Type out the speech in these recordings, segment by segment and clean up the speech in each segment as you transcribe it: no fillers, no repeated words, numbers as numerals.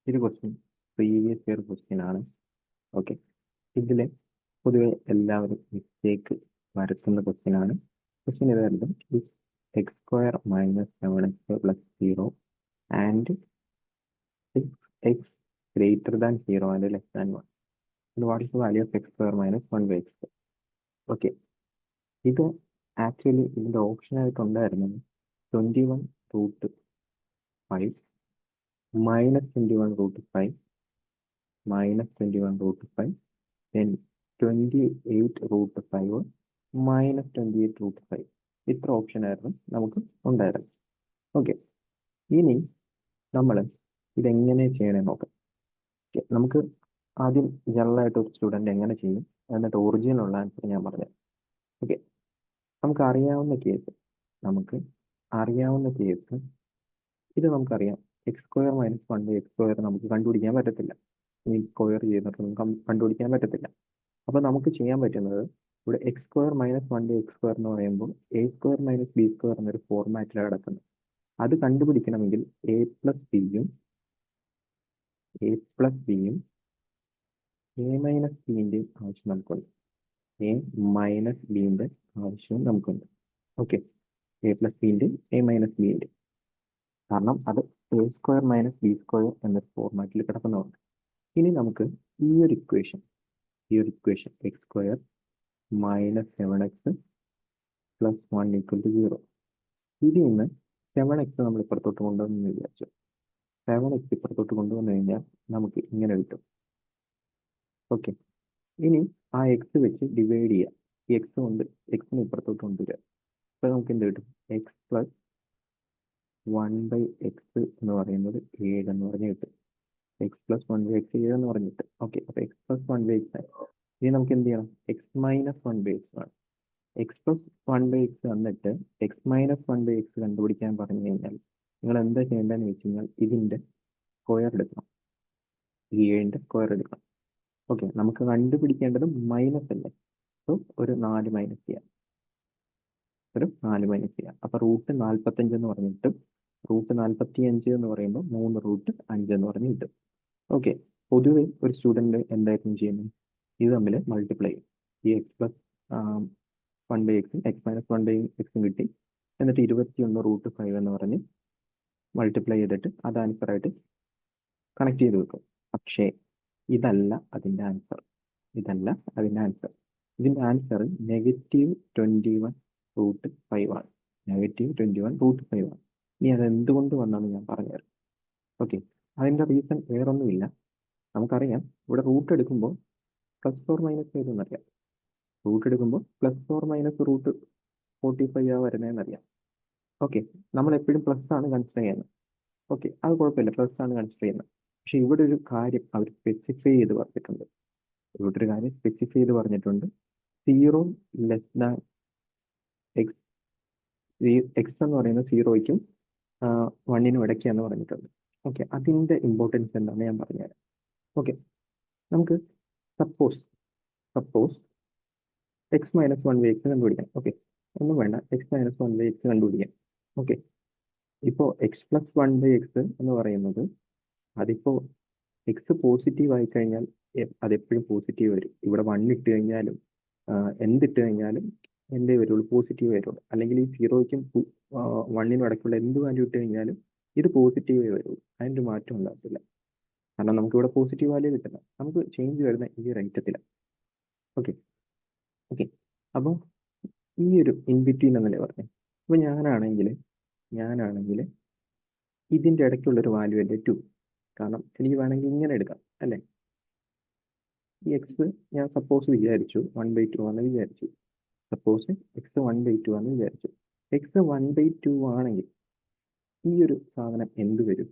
ഇത് question previous year question ആണ്. Okay, ഇതിൽ പൊതുവെ എല്ലാവരും മിസ്റ്റേക്ക് വരുത്തുന്ന ക്വസ്റ്റ്യൻ ആണ്. ക്വസ്റ്റ്യൻ ഇതായിരുന്നു, X square minus 7x plus 0 and 6x greater than 0 and less than 1. And what is the value of x square minus 1/x? Okay, ഇത് actually ഇതിൻ്റെ ഓപ്ഷനായിട്ടുണ്ടായിരുന്നത് 21√5 minus 21√5 minus 21√5 then 28√5 minus 28√5. ഇത്ര option ആയിരുന്നു നമുക്ക് ഉണ്ടായിരുന്നത്. Okay, ഇനി നമ്മൾ ഇതെങ്ങനെ ചെയ്യണമെന്ന് നോക്കാം. നമുക്ക് ആദ്യം ജനറലായിട്ട് ഒരു സ്റ്റുഡൻറ്റ് എങ്ങനെ ചെയ്യും എന്നിട്ട് ഒറിജിനലുള്ള ആൻസർ ഞാൻ പറഞ്ഞുതരാം. ഓക്കെ, നമുക്ക് അറിയാവുന്ന കേസ് ഇത് നമുക്കറിയാം. X square minus 1/x square നമുക്ക് കണ്ടുപിടിക്കാൻ പറ്റത്തില്ല. ഈ സ്ക്വയർ ചെയ്തിട്ട് നമുക്ക് കണ്ടുപിടിക്കാൻ പറ്റത്തില്ല. അപ്പോൾ നമുക്ക് ചെയ്യാൻ പറ്റുന്നത്, ഇവിടെ X square minus 1/x square എന്ന് പറയുമ്പോൾ a square minus b square എന്നൊരു ഫോർമാറ്റിലാണ് കിടക്കുന്നത്. അത് കണ്ടുപിടിക്കണമെങ്കിൽ എ പ്ലസ് ബിയും എ മൈനസ് ബിൻ്റെയും ആവശ്യം നമുക്കുണ്ട്. എ മൈനസ് ബിൻ്റെ ആവശ്യവും നമുക്കുണ്ട്. ഓക്കെ, എ പ്ലസ് ബിൻ്റെയും എ മൈനസ് ബിൻ്റെയും, കാരണം അത് a square minus b square എന്നൊരു ഫോർമാറ്റിൽ കിടക്കുന്നതുകൊണ്ട്. ഇനി നമുക്ക് ഈ ഒരു equation x square minus 7x plus 1 = 0, ഇതിൽ നിന്ന് 7x നമ്മൾ ഇപ്പുറത്തോട്ട് കൊണ്ടുവന്നു വിചാരിച്ചു. 7x ഇപ്പുറത്തോട്ട് കൊണ്ടുവന്നു കഴിഞ്ഞാൽ നമുക്ക് ഇങ്ങനെ കിട്ടും. ഓക്കെ, ഇനി ആ എക്സ് വെച്ച് ഡിവൈഡ് ചെയ്യുക. ഈ എക്സ് കൊണ്ട് എക്സിന് ഇപ്പുറത്തോട്ട് കൊണ്ടുവരിക. അപ്പോൾ നമുക്ക് എന്ത് കിട്ടും? എക്സ് പ്ലസ് 1/x എന്ന് പറയുന്നത് 7 എന്ന് പറഞ്ഞ് കിട്ടും. എക്സ് പ്ലസ് 1/x 7 എന്ന് പറഞ്ഞിട്ട്. ഓക്കെ, അപ്പോൾ എക്സ് പ്ലസ് 1/x ഇനി നമുക്ക് എന്ത് ചെയ്യണം? എക്സ് മൈനസ് 1/x ആണ്. എക്സ് പ്ലസ് 1/x വന്നിട്ട് എക്സ് മൈനസ് 1/x കണ്ടുപിടിക്കാൻ പറഞ്ഞു കഴിഞ്ഞാൽ നിങ്ങൾ എന്താ ചെയ്യേണ്ടതെന്ന് വെച്ച് കഴിഞ്ഞാൽ ഇതിൻ്റെ സ്ക്വയർ എടുക്കണം. ഈ 7ൻ്റെ സ്ക്വയർ എടുക്കണം. ഓക്കെ, നമുക്ക് കണ്ടുപിടിക്കേണ്ടത് മൈനസ് അല്ലേ, സോ ഒരു 4 മൈനസ് ചെയ്യാം. അപ്പോൾ റൂട്ട് 45 എന്ന് പറഞ്ഞിട്ട് റൂട്ട് 45 എന്ന് പറയുമ്പോൾ 3√5 എന്ന് പറഞ്ഞ് കിട്ടും. ഓക്കെ, പൊതുവെ ഒരു സ്റ്റുഡൻറ്റ് എന്തായിരുന്നു ചെയ്യുന്നത്? ഇത് തമ്മിൽ മൾട്ടിപ്ലൈ ചെയ്യും. ഈ X plus 1/x X minus 1/x കിട്ടി, എന്നിട്ട് 21√5 എന്ന് പറഞ്ഞ് മൾട്ടിപ്ലൈ ചെയ്തിട്ട് അത് ആൻസറായിട്ട് കണക്ട് ചെയ്ത് വെക്കും. പക്ഷേ ഇതല്ല അതിൻ്റെ ആൻസർ. ഇതിൻ്റെ ആൻസർ -21√5 ആണ്. -21√5 ആണ്. ഇനി അത് എന്തുകൊണ്ട് വന്നാന്ന് ഞാൻ പറഞ്ഞുതരാം. ഓക്കെ, അതിൻ്റെ റീസൺ വേറൊന്നുമില്ല. നമുക്കറിയാം, ഇവിടെ റൂട്ട് എടുക്കുമ്പോൾ പ്ലസ് ഓർ മൈനസ് ഏതെന്നറിയാം. റൂട്ട് എടുക്കുമ്പോൾ പ്ലസ് ഓർ മൈനസ് √45 വരുന്നതെന്നറിയാം. ഓക്കെ, നമ്മൾ എപ്പോഴും പ്ലസ് ആണ് കൺസിഡർ ചെയ്യുന്നത്. ഓക്കെ, അത് കുഴപ്പമില്ല, പ്ലസ് ആണ് കൺസിഡർ ചെയ്യുന്നത്. പക്ഷെ ഇവിടെ ഒരു കാര്യം അവർ സ്പെസിഫൈ ചെയ്ത് പറഞ്ഞിട്ടുണ്ട്. 0 ലെസ് ദാൻ എക്സ്. എക്സ് എന്ന് പറയുന്നത് 0യ്ക്കും 1നും ഇടയ്ക്കാന്ന് പറഞ്ഞിട്ടുണ്ട്. ഓക്കെ, അതിൻ്റെ ഇമ്പോർട്ടൻസ് എന്താണെന്ന് ഞാൻ പറഞ്ഞുതരാം. ഓക്കെ, നമുക്ക് സപ്പോസ് എക്സ് മൈനസ് 1/x കണ്ടുപിടിക്കാം. ഓക്കെ, ഒന്നും വേണ്ട, എക്സ് മൈനസ് 1/x കണ്ടുപിടിക്കാം. ഓക്കെ, ഇപ്പോൾ എക്സ് പ്ലസ് 1/x എന്ന് പറയുന്നത്, അതിപ്പോൾ എക്സ് പോസിറ്റീവ് ആയി കഴിഞ്ഞാൽ അതെപ്പോഴും പോസിറ്റീവ് വരും. ഇവിടെ 1 ഇട്ട് കഴിഞ്ഞാലും എന്തിട്ട് കഴിഞ്ഞാലും എന്തേ വരുള്ളൂ? പോസിറ്റീവ് വരുള്ളൂ. അല്ലെങ്കിൽ ഈ 0യ്ക്കും 1നും ഇടയ്ക്കുള്ള എന്ത് വാല്യൂ ഇട്ട് കഴിഞ്ഞാലും ഇത് പോസിറ്റീവേ വരുള്ളൂ. അതിൻ്റെ മാറ്റം ഉണ്ടാകത്തില്ല. കാരണം നമുക്കിവിടെ പോസിറ്റീവ് വാല്യൂ കിട്ടില്ല, നമുക്ക് ചേഞ്ച് വരുന്ന ഈ റേറ്റത്തിലാണ്. ഓക്കെ, അപ്പോൾ ഈ ഒരു ഇൻബിറ്റ്വീൻ എന്നല്ലേ പറഞ്ഞത്. അപ്പോൾ ഞാനാണെങ്കിൽ ഇതിൻ്റെ ഇടയ്ക്കുള്ളൊരു വാല്യൂ അല്ലേ 2. കാരണം എനിക്ക് വേണമെങ്കിൽ ഇങ്ങനെ എടുക്കാം അല്ലേ. ഈ എക്സ് ഞാൻ സപ്പോസ് വിചാരിച്ചു 1/2 ആണെന്ന് വിചാരിച്ചു. എക്സ് 1/2 ആണെന്ന് വിചാരിച്ചു. എക്സ് 1/2 ആണെങ്കിൽ ഈ ഒരു സാധനം എന്ത് വരും?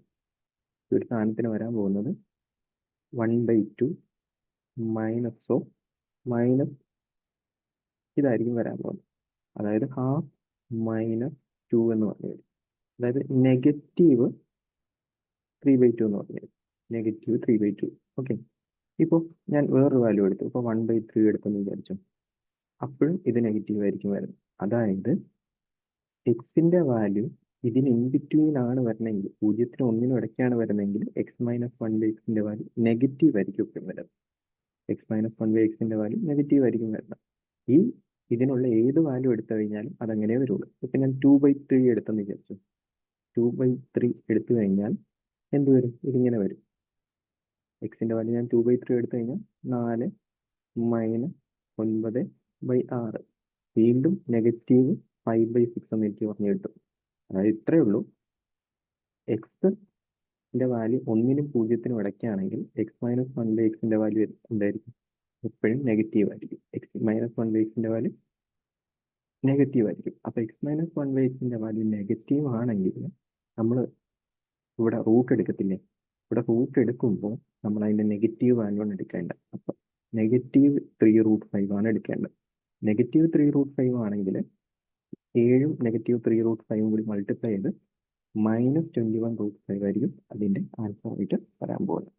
ഈ ഒരു സാധനത്തിന് വരാൻ പോകുന്നത് 1/2 മൈനസ് ഇതായിരിക്കും വരാൻ പോകുന്നത്. അതായത് ½ -2 എന്ന് പറഞ്ഞു വരും. അതായത് -3/2 എന്ന് പറഞ്ഞു വരും. -3/2. ഓക്കെ, ഇപ്പോൾ ഞാൻ വേറൊരു വാല്യൂ എടുത്തു. ഇപ്പോൾ 1/3 എടുത്തെന്ന് വിചാരിച്ചു. അപ്പോഴും ഇത് നെഗറ്റീവ് ആയിരിക്കും വരുന്നത്. അതായത് എക്സിൻ്റെ വാല്യൂ ഇതിന് ഇൻ ബിറ്റ്വീൻ ആണ് വരണമെങ്കിൽ 0-നും 1-നും ഇടയ്ക്കാണ് വരുന്നതെങ്കിൽ എക്സ് മൈനസ് വൺ ബൈ എക്സിന്റെ വാല്യൂ നെഗറ്റീവ് ആയിരിക്കും എപ്പോഴും വരുന്നത്. എക്സ് മൈനസ് വൺ ബൈ എക്സിന്റെ വാല്യൂ നെഗറ്റീവ് ആയിരിക്കും വരുന്നത്. ഈ ഇതിനുള്ള ഏത് വാല്യൂ എടുത്തു കഴിഞ്ഞാലും അതങ്ങനെ വരുള്ളൂ. ഇപ്പൊ ഞാൻ 2/3 എടുത്തെന്ന് വിചാരിച്ചു. 2/3 എടുത്തു കഴിഞ്ഞാൽ എന്ത് വരും? ഇതിങ്ങനെ വരും. എക്സിന്റെ വാല്യൂ ഞാൻ 2/3 എടുത്തു കഴിഞ്ഞാൽ 4 മൈനസ് 9/6 വീണ്ടും നെഗറ്റീവ് 5/6 എന്ന് എനിക്ക് പറഞ്ഞു കിട്ടും. അതായത് ഇത്രയേ ഉള്ളൂ. എക്സിന്റെ വാല്യൂ 1-നും 0-നും ഇടയ്ക്കാണെങ്കിൽ എക്സ് മൈനസ് വൺ ബൈ എക്സിന്റെ വാല്യൂ എന്തായിരിക്കും? എപ്പോഴും നെഗറ്റീവ് ആയിരിക്കും. എക്സ് മൈനസ് വൺ ബൈ എക്സിന്റെ വാല്യൂ നെഗറ്റീവ് ആയിരിക്കും. അപ്പൊ എക്സ് മൈനസ് വൺ ബൈ എക്സിന്റെ വാല്യൂ നെഗറ്റീവ് ആണെങ്കിൽ നമ്മൾ ഇവിടെ റൂട്ട് എടുക്കത്തില്ലേ? ഇവിടെ റൂട്ട് എടുക്കുമ്പോൾ നമ്മൾ അതിന്റെ നെഗറ്റീവ് വാല്യൂ ആണ് എടുക്കേണ്ടത്. അപ്പൊ -3√5 ആണ് എടുക്കേണ്ടത്. -3√5 ആണെങ്കിൽ 7ഉം -3√5 കൂടി മൾട്ടിപ്ലൈ ചെയ്ത് -21√5 ആയിരിക്കും അതിന്റെ ആൻസർ ആയിട്ട് വരാൻ പോകുന്നത്.